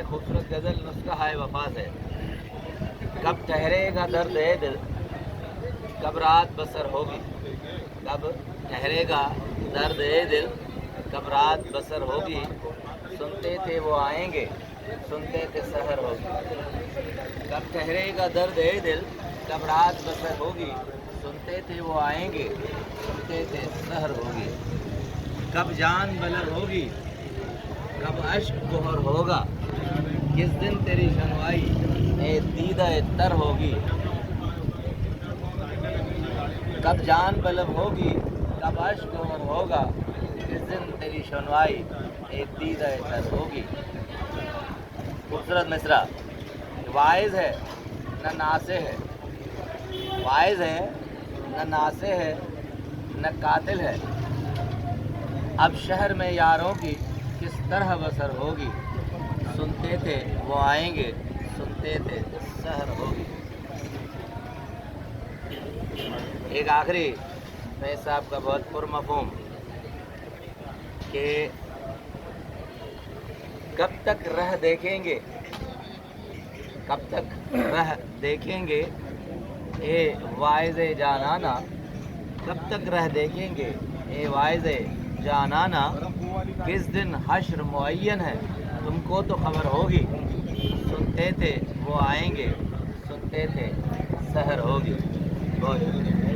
ये खूबसूरत गज़ल नुस्खा है वफा से। कब ठहरेगा दर्द है दिल, कब रात बसर होगी। कब ठहरेगा दर्द है दिल, कब रात बसर होगी। सुनते थे वो आएंगे, सुनते थे सहर होगी। कब ठहरेगा दर्द है दिल, कब रात बसर होगी। सुनते थे वो आएंगे, सुनते थे सहर होगी। कब जान बलग होगी, कब अश्क गोहर होगा। किस दिन तेरी शनवाई ए दीदा तर होगी। कब जान बलब होगी, कब अश्क गोहर होगा। किस दिन तेरी शनवाई ए दीदा तर होगी। खूबसूरत मिसरा। वाइज है न नासे है, वाइज है न नासे है, न कातिल है। अब शहर में यारों की किस तरह बसर होगी। सुनते थे वो आएंगे, सुनते थे सहर होगी। एक आखिरी मैं साहब का बहुत पुरमफ़हूम कि कब तक रह देखेंगे, कब तक रह देखेंगे ए वाइज़े जानाना। कब तक रह देखेंगे ए वाइज़े जानाना। किस दिन हश्र मुअय्यन है, तुमको तो खबर होगी। सुनते थे वो आएंगे, सुनते थे सहर होगी। बहुत शुक्रिया।